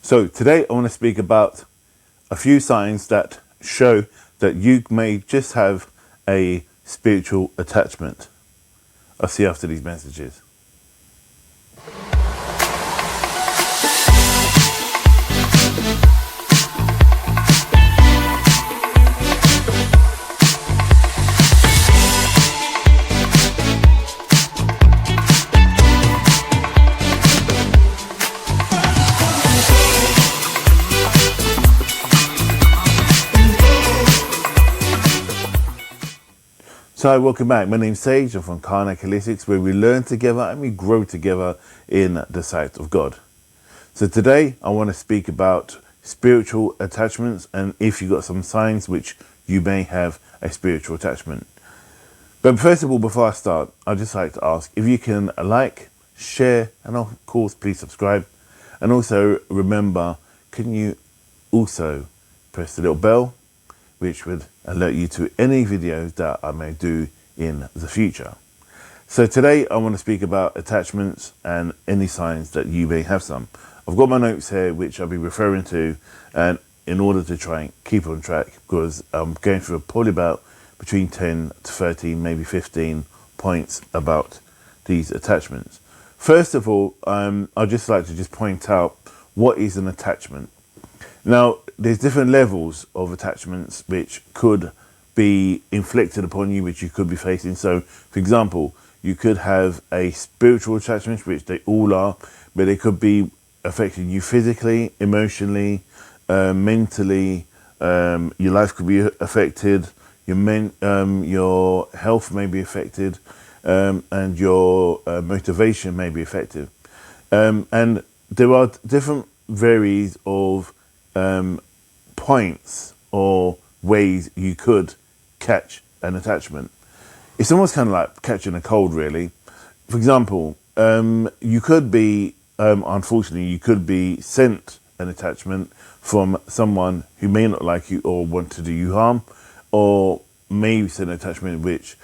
So today I want to speak about a few signs that show that you may just have a spiritual attachment. I'll see you after these messages. So welcome back. My name's Sage. I'm from Chronically Fatigued, where we learn together and we grow together in the sight of God. So today I want to speak about spiritual attachments and if you've got some signs which you may have a spiritual attachment. But first of all, before I start, I'd just like to ask if you can like, share, and of course, please subscribe. And also remember, can you also press the little bell, which would alert you to any videos that I may do in the future. So today I want to speak about attachments and any signs that you may have some. I've got my notes here which I'll be referring to, and in order to try and keep on track, because I'm going through probably about between 10 to 13, maybe 15 points about these attachments. First of all, I'd just like to just point out what is an attachment. Now, there's different levels of attachments which could be inflicted upon you, which you could be facing. So, for example, you could have a spiritual attachment, which they all are, but they could be affecting you physically, emotionally, mentally. Your life could be affected. Your health may be affected, and your motivation may be affected. And there are different varies of points or ways you could catch an attachment. It's almost kind of like catching a cold, really. For example, you could be, unfortunately, you could be sent an attachment from someone who may not like you or want to do you harm, or may send an attachment which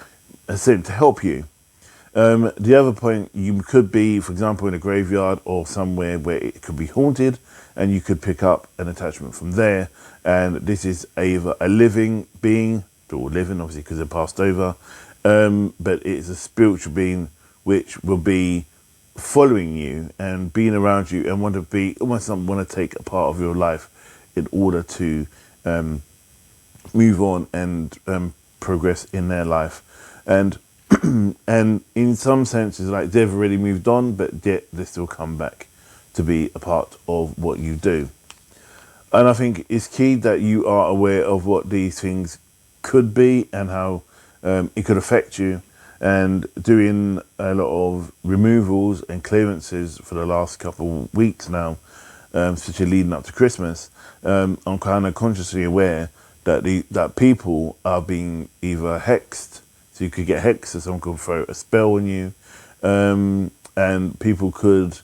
is sent to help you. The other point, you could be, for example, in a graveyard or somewhere where it could be haunted, and you could pick up an attachment from there. And this is either a living being, or living obviously because they're passed over, but it's a spiritual being which will be following you and being around you and want to take a part of your life in order to move on and progress in their life. And and in some senses, like they've already moved on, but yet they still come back to be a part of what you do. And I think it's key that you are aware of what these things could be and how it could affect you. And doing a lot of removals and clearances for the last couple of weeks now, especially leading up to Christmas, I'm kind of consciously aware that people are being either hexed. So you could get hexed, so someone could throw a spell on you, and people could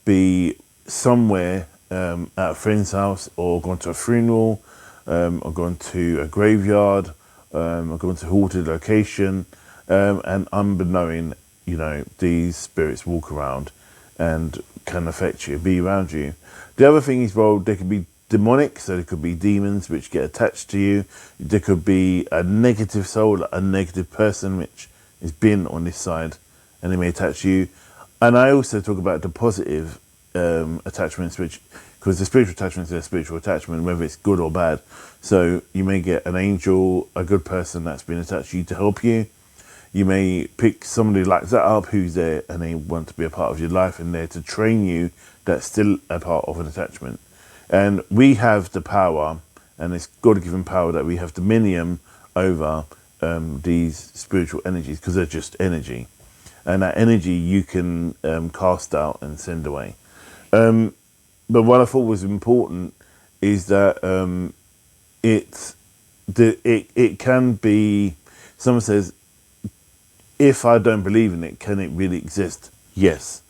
be somewhere at a friend's house, or gone to a funeral, or gone to a graveyard, or gone to a haunted location, and unbeknown, these spirits walk around and can affect you, be around you. The other thing is, well, they could be demonic, so there could be demons which get attached to you. There could be a negative soul, a negative person which has been on this side, and they may attach you. And I also talk about the positive attachments, because the spiritual attachment is a spiritual attachment, whether it's good or bad. So you may get an angel, a good person that's been attached to you to help you. You may pick somebody like that up who's there and they want to be a part of your life and there to train you. That's still a part of an attachment. And we have the power, and it's God-given power, that we have dominion over these spiritual energies, because they're just energy. And that energy you can cast out and send away. But what I thought was important is that it can be, someone says, if I don't believe in it, can it really exist? Yes.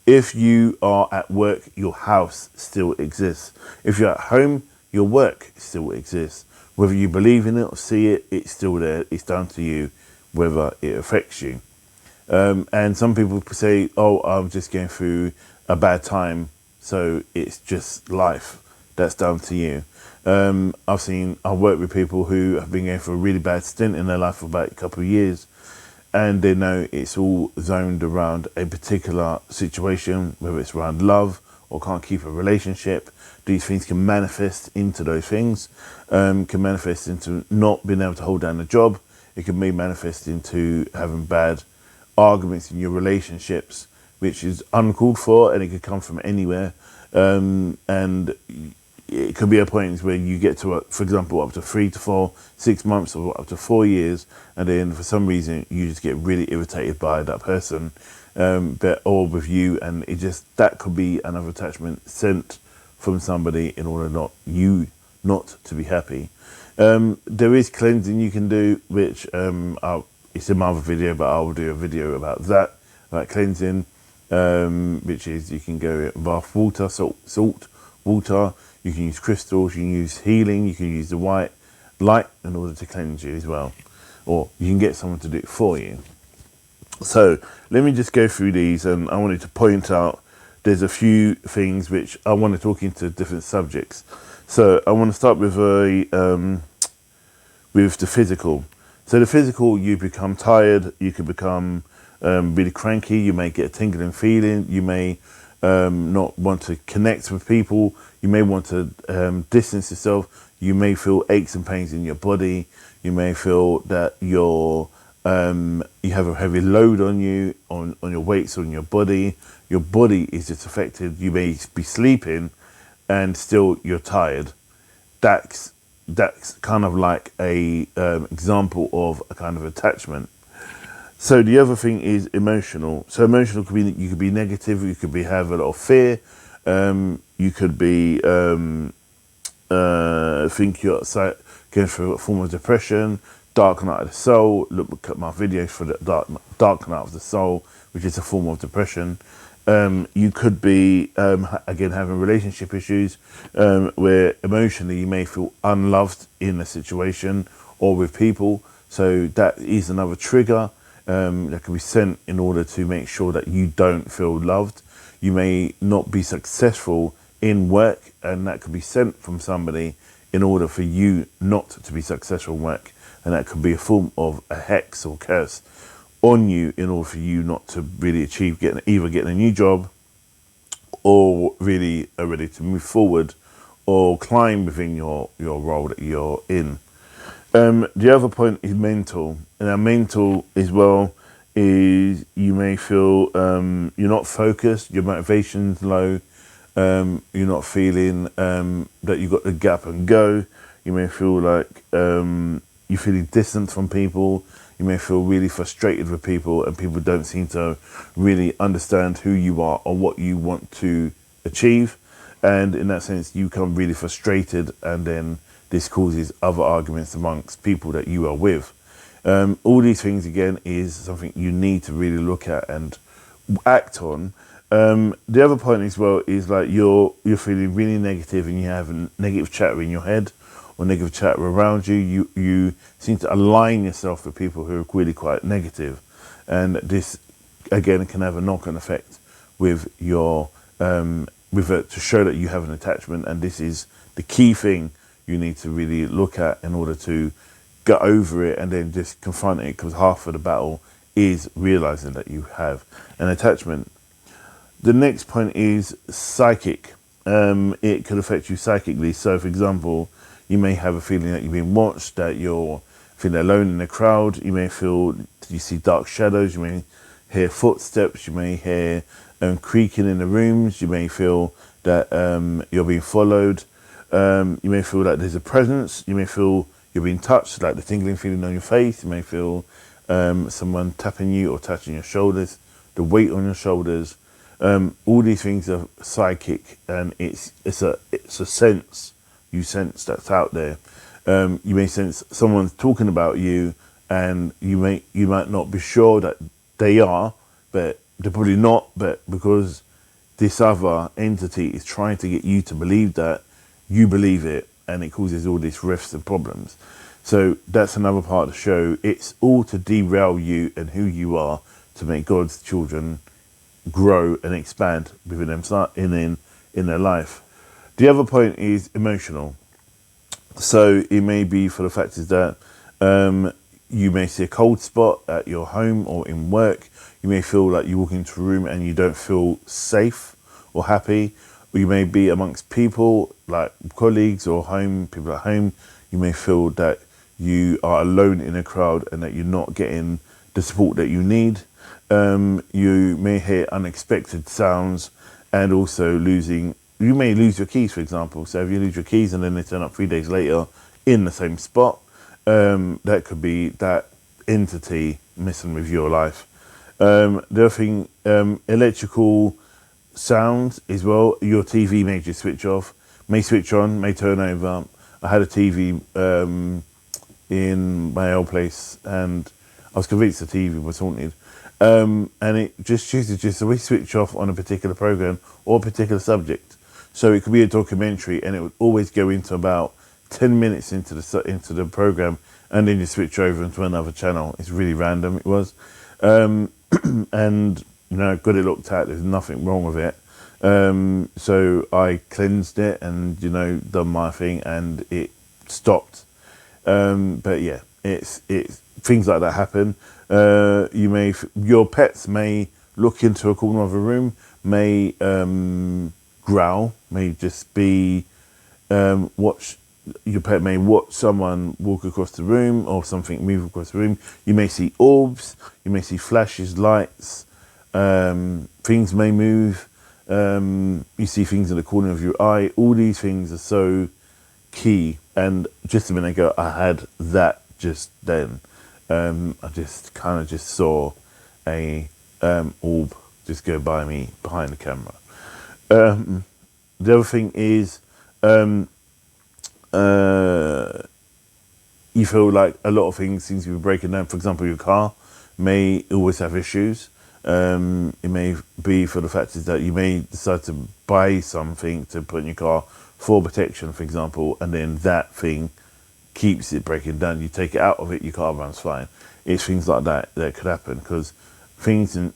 If you are at work, your house still exists. If you're at home, your work still exists. Whether you believe in it or see it, it's still there. It's down to you whether it affects you. And some people say, oh, I'm just going through a bad time. So it's just life. That's down to you. I've worked with people who have been going for a really bad stint in their life for about a couple of years, and they know it's all zoned around a particular situation, whether it's around love or can't keep a relationship. These things can manifest into those things, can manifest into not being able to hold down a job. It can be manifest into having bad arguments in your relationships, which is uncalled for, and it could come from anywhere. And it could be a point where you get to, for example, up to 3 to 4, 6 months, or up to 4 years, and then for some reason you just get really irritated by that person, or with you, and that could be another attachment sent from somebody in order not to be happy. There is cleansing you can do, which it's in my other video, but I'll do a video about that, about cleansing, which is you can go bath water, salt water. You can use crystals, you can use healing, you can use the white light in order to cleanse you as well. Or you can get someone to do it for you. So let me just go through these, and I wanted to point out there's a few things which I want to talk into different subjects. So I want to start with the physical. So the physical, you become tired, you could become really cranky, you may get a tingling feeling, you may not want to connect with people, you may want to distance yourself, you may feel aches and pains in your body, you may feel that you have a heavy load on you, on your weights, on your body is just affected, you may be sleeping and still you're tired. That's kind of like a example of a kind of attachment. So the other thing is emotional. So emotional could be, you could be negative, you could have a lot of fear, you could be think you're going through a form of depression, dark night of the soul. Look at my videos for the dark night of the soul, which is a form of depression. You could be again having relationship issues, where emotionally you may feel unloved in a situation or with people. So that is another trigger that can be sent in order to make sure that you don't feel loved. You may not be successful in work, and that could be sent from somebody in order for you not to be successful in work, and that could be a form of a hex or curse on you in order for you not to really achieve either getting a new job, or really are ready to move forward or climb within your role that you're in. The other point is mental, and our mental as well is you may feel you're not focused, your motivation's low, you're not feeling that you've got to get up and go. You may feel like you're feeling distant from people. You may feel really frustrated with people, and people don't seem to really understand who you are or what you want to achieve. And in that sense, you become really frustrated, and then this causes other arguments amongst people that you are with. All these things, again, is something you need to really look at and act on. The other point as well is like you're feeling really negative, and you have a negative chatter in your head or negative chatter around you. You seem to align yourself with people who are really quite negative, and this again can have a knock-on effect with your to show that you have an attachment. And this is the key thing you need to really look at in order to get over it and then just confront it, because half of the battle is realizing that you have an attachment. The next point is psychic. It could affect you psychically. So, for example, you may have a feeling that you're being watched, that you're feeling alone in a crowd. You may feel you see dark shadows. You may hear footsteps. You may hear creaking in the rooms. You may feel that you're being followed. You may feel that there's a presence. You may feel you're being touched, like the tingling feeling on your face. You may feel someone tapping you or touching your shoulders, the weight on your shoulders. All these things are psychic, and it's a sense you sense that's out there. You may sense someone's talking about you, and you might not be sure that they are, but they're probably not. But because this other entity is trying to get you to believe that, you believe it, and it causes all these rifts and problems. So that's another part of the show. It's all to derail you and who you are, to make God's children grow and expand within them, in their life. The other point is emotional. So it may be for the fact is that you may see a cold spot at your home or in work. You may feel like you walk into a room and you don't feel safe or happy. Or you may be amongst people like colleagues or people at home. You may feel that you are alone in a crowd and that you're not getting the support that you need. You may hear unexpected sounds and also you may lose your keys, for example. So if you lose your keys and then they turn up 3 days later in the same spot, that could be that entity messing with your life. The other thing, electrical sounds as well. Your TV may just switch off, may switch on, may turn over. I had a TV in my old place and I was convinced the TV was haunted. And it just chooses just to switch off on a particular program or a particular subject. So it could be a documentary and it would always go into about 10 minutes into the program and then you switch over into another channel. It's really random, it was. And, got it looked at, there's nothing wrong with it. So I cleansed it and, done my thing and it stopped. But yeah, it's things like that happen. Your pets may look into a corner of a room, may growl, may just be your pet may watch someone walk across the room or something move across the room. You may see orbs, you may see flashes, lights, things may move, you see things in the corner of your eye. All these things are so key. And just a minute ago, I had that just then. I just kind of just saw a orb just go by me behind the camera. The other thing is you feel like a lot of things seem to be breaking down. For example, your car may always have issues. It may be for the fact is that you may decide to buy something to put in your car for protection, for example, and then that thing keeps it breaking down. You take it out of it, your car runs fine. It's things like that could happen because things and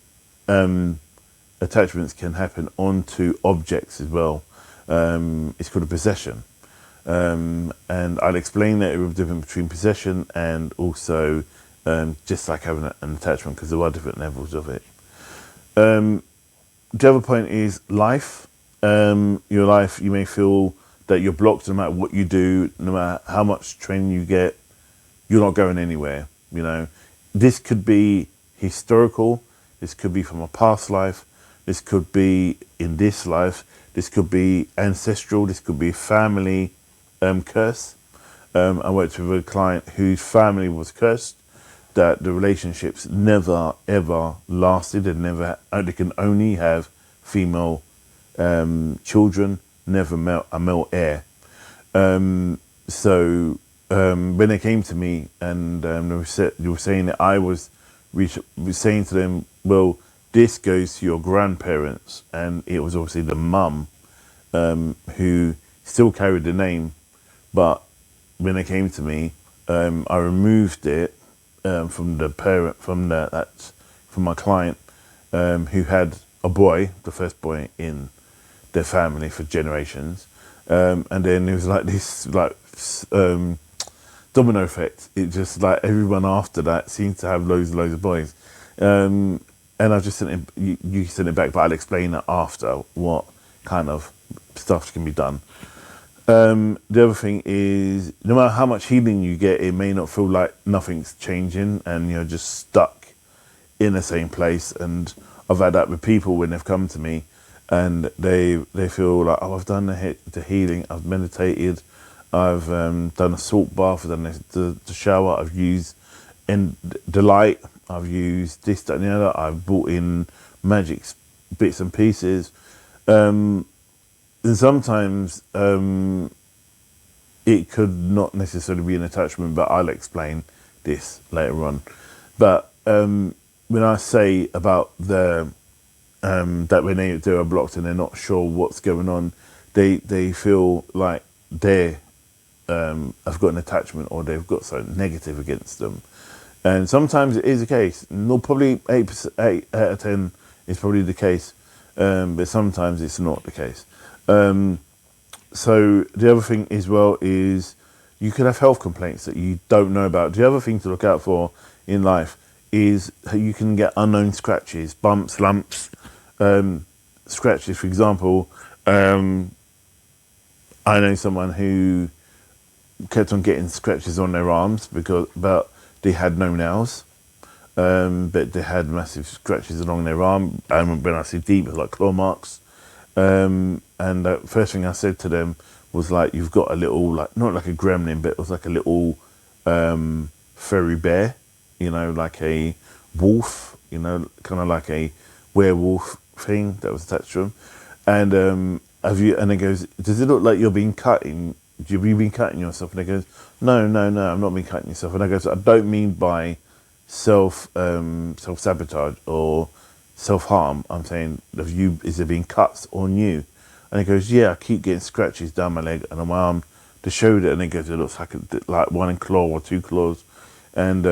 attachments can happen onto objects as well. It's called a possession. And I'll explain that the difference between possession and also just like having an attachment, because there are different levels of it. The other point is life. Your life, you may feel that you're blocked no matter what you do, no matter how much training you get, you're not going anywhere. This could be historical, this could be from a past life, this could be in this life, this could be ancestral, this could be family curse. I worked with a client whose family was cursed, that the relationships never ever lasted. They can only have female children, never a male heir. So when they came to me and they were saying that I was saying to them, well, this goes to your grandparents, and it was obviously the mum who still carried the name, but when they came to me, I removed it from the parent, from my client, who had a boy, the first boy in their family for generations, and then it was like this domino effect. It just like everyone after that seemed to have loads of boys, and I just sent it. You sent it back, but I'll explain that after what kind of stuff can be done. The other thing is, no matter how much healing you get, it may not feel like nothing's changing and you're just stuck in the same place. And I've had that with people when they've come to me and they feel like, oh, I've done the healing, I've meditated, I've done a salt bath, I've done the shower, I've used the light, I've used this, that and the other, I've brought in magic bits and pieces. And sometimes it could not necessarily be an attachment, but I'll explain this later on. But when I say about that when they are blocked and they're not sure what's going on, they feel like they have got an attachment or they've got something negative against them. And sometimes it is the case. No, probably 8 out of 10 is probably the case, but sometimes it's not the case. So the other thing as well is you could have health complaints that you don't know about. The other thing to look out for in life is how you can get unknown scratches, bumps, lumps, scratches. For example, I know someone who kept on getting scratches on their arms but they had no nails. But they had massive scratches along their arm, and when I say deep, it was like claw marks. And the first thing I said to them was like, "You've got a little, like, not like a gremlin, but it was like a little furry bear, like a wolf, kind of like a werewolf thing that was attached to him." And have you? And it goes, "Does it look like you're being cutting? Have you been cutting yourself?" And it goes, "No, no, no, I'm not been cutting yourself." And I goes, "I don't mean by self sabotage or self harm. I'm saying, is there been cuts on you?" And he goes, "Yeah, I keep getting scratches down my leg and on my arm." They showed it, and he goes, "It looks like one claw or two claws." And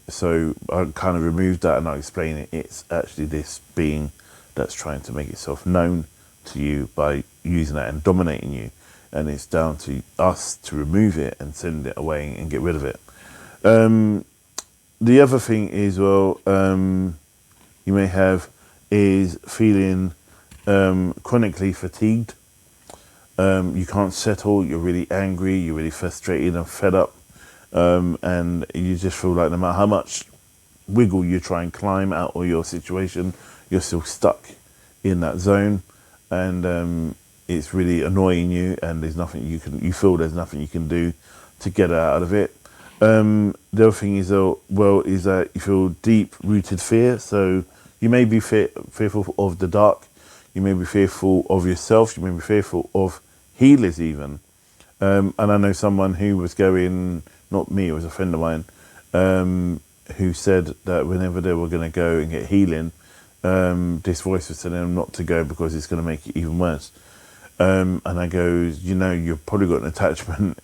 so I kind of removed that, and I explained it. It's actually this being that's trying to make itself known to you by using that and dominating you, and it's down to us to remove it and send it away and get rid of it. The other thing is, you may have is feeling chronically fatigued. You can't settle, you're really angry, you're really frustrated and fed up, and you just feel like no matter how much wiggle you try and climb out of your situation, you're still stuck in that zone, and it's really annoying you, and you feel there's nothing you can do to get out of it. The other thing is, is that you feel deep-rooted fear. So you may be fearful of the dark. You may be fearful of yourself. You may be fearful of healers even. And I know someone who was going, not me, it was a friend of mine, who said that whenever they were going to go and get healing, this voice was telling them not to go because it's going to make it even worse. And I goes, you've probably got an attachment.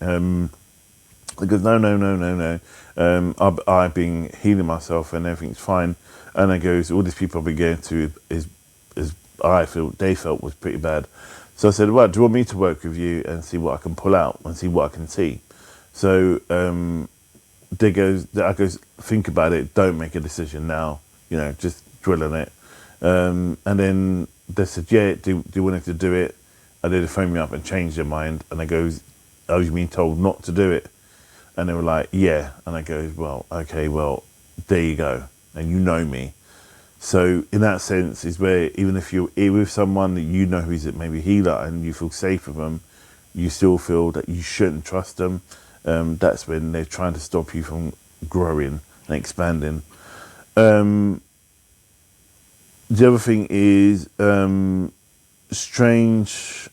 He goes, no, no, no, no, no. I've been healing myself and everything's fine. And I goes, all these people I've been going to is they felt was pretty bad. So I said, well, do you want me to work with you and see what I can pull out and see what I can see? So I goes, think about it. Don't make a decision now. Just drill on it. And then they said, yeah, do you want to do it? And they phoned me up and changed their mind. And I goes, I was being told not to do it. And they were like, yeah. And I go, well, okay, well, there you go. And you know me. So in that sense is where even if you're with someone that who's maybe a healer and you feel safe with them, you still feel that you shouldn't trust them. That's when they're trying to stop you from growing and expanding. The other thing is strange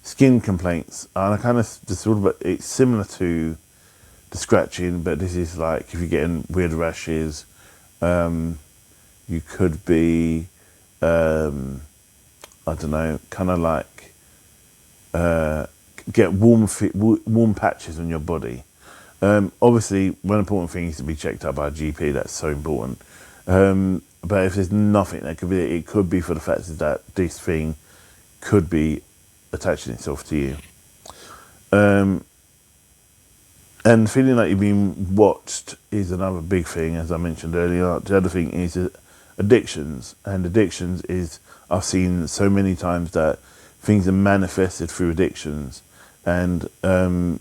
skin complaints, and I kind of just thought about it's similar to the scratching, but this is like if you're getting weird rashes, you could be, I don't know, kind of like get warm patches on your body. Obviously, one important thing is to be checked out by a GP. That's so important. But if there's nothing, it could be for the fact that this thing could be attaching itself to you. And feeling like you're being watched is another big thing, as I mentioned earlier. The other thing is addictions. And addictions is, I've seen so many times that things are manifested through addictions. And the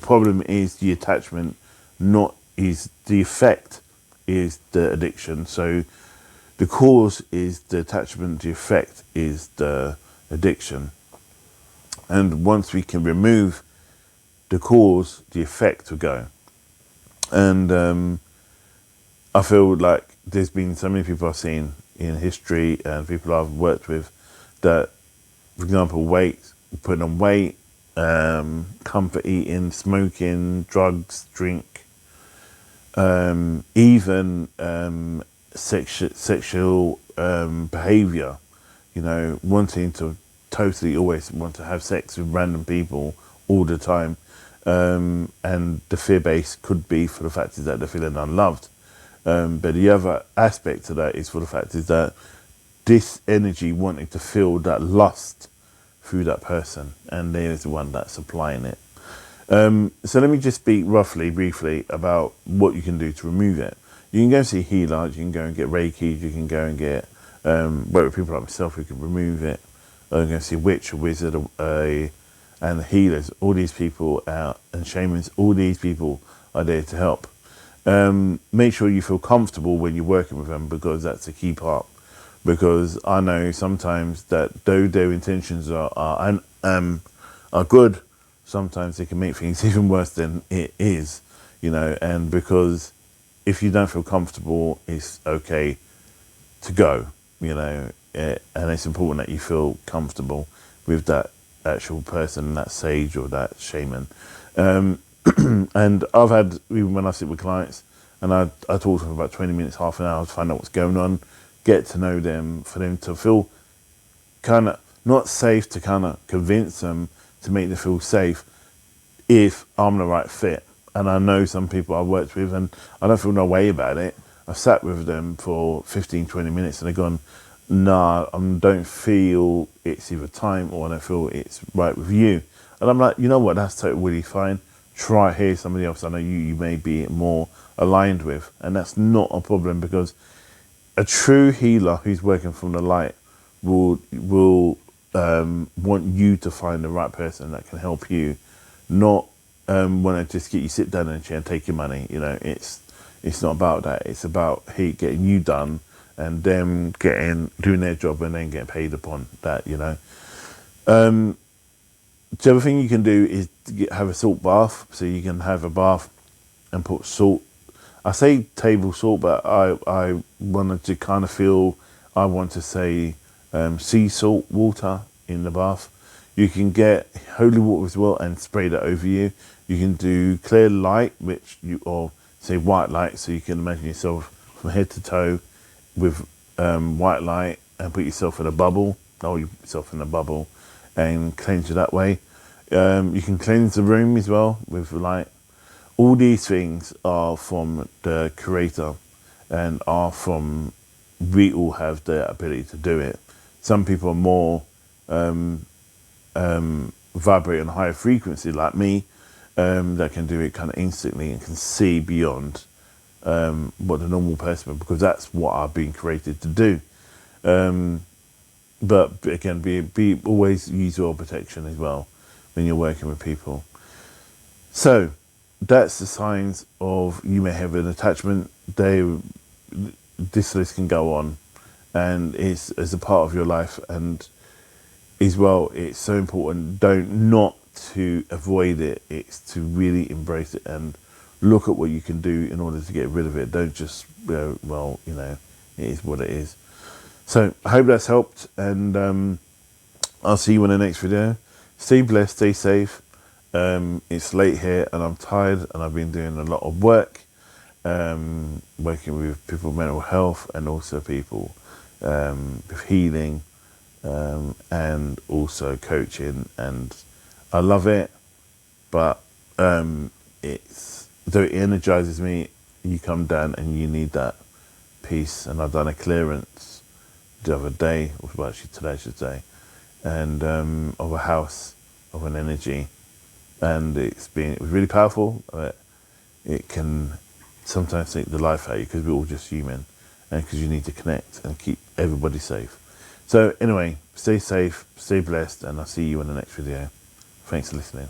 problem is the attachment, not is the effect is the addiction. So the cause is the attachment, the effect is the addiction. And once we can remove the cause, the effect will go. And I feel like there's been so many people I've seen in history and people I've worked with that, for example, putting on weight, comfort eating, smoking, drugs, drink, even sexual behavior, wanting to totally always want to have sex with random people all the time. And the fear base could be for the fact is that they're feeling unloved. But the other aspect to that is for the fact is that this energy wanting to feel that lust through that person, and there's the one that's supplying it. So let me just speak briefly about what you can do to remove it. You can go and see a healer, you can go and get Reiki, you can go and get work with people like myself who can remove it. Or you can go and see a witch, a wizard, and healers. All these people and shamans, all these people are there to help. Make sure you feel comfortable when you're working with them, because that's the key part. Because I know sometimes that though their intentions are good, sometimes they can make things even worse than it is, and because if you don't feel comfortable, it's okay to go, and it's important that you feel comfortable with that actual person, that sage or that shaman. And I've had, even when I sit with clients and I talk to them for about 20 minutes, half an hour to find out what's going on, get to know them, for them to feel kind of not safe, to kind of convince them, to make them feel safe if I'm the right fit. And I know some people I've worked with and I don't feel no way about it. I've sat with them for 15, 20 minutes and they've gone, nah, I don't feel it's either time or I don't feel it's right with you. And I'm like, you know what, that's totally fine. Try here somebody else I know you may be more aligned with. And that's not a problem, because a true healer who's working from the light will want you to find the right person that can help you, not want to just get you sit down in a chair and take your money. It's not about that. It's about getting you done and them doing their job and then getting paid upon that. The other thing you can do is have a salt bath. So you can have a bath and put salt. I say table salt, but I wanted to kind of feel, I want to say sea salt water in the bath. You can get holy water as well and spray that over you. You can do clear light, or say white light, so you can imagine yourself from head to toe with white light and put yourself in a bubble, and cleanse you that way. You can cleanse the room as well with light. All these things are from the Creator and we all have the ability to do it. Some people are more vibrate on a higher frequency like me, that can do it kind of instantly and can see beyond what the normal person, because that's what I've been created to do. But again, be always use your protection as well when you're working with people. So that's the signs of you may have an attachment. This list can go on, and it's as a part of your life. And as well, it's so important not to avoid it. It's to really embrace it and look at what you can do in order to get rid of it. Don't just go, it is what it is. So I hope that's helped, and I'll see you in the next video. Stay blessed, stay safe. It's late here and I'm tired, and I've been doing a lot of work, working with people with mental health and also people with healing, and also coaching, and I love it. But though it energizes me, you come down and you need that peace. And I've done a clearance the other day, or actually today I should say, and of a house, of an energy, and it was really powerful. It can sometimes take the life out of you, because we're all just human, and because you need to connect and keep everybody safe. So anyway, stay safe, stay blessed, and I'll see you in the next video. Thanks for listening.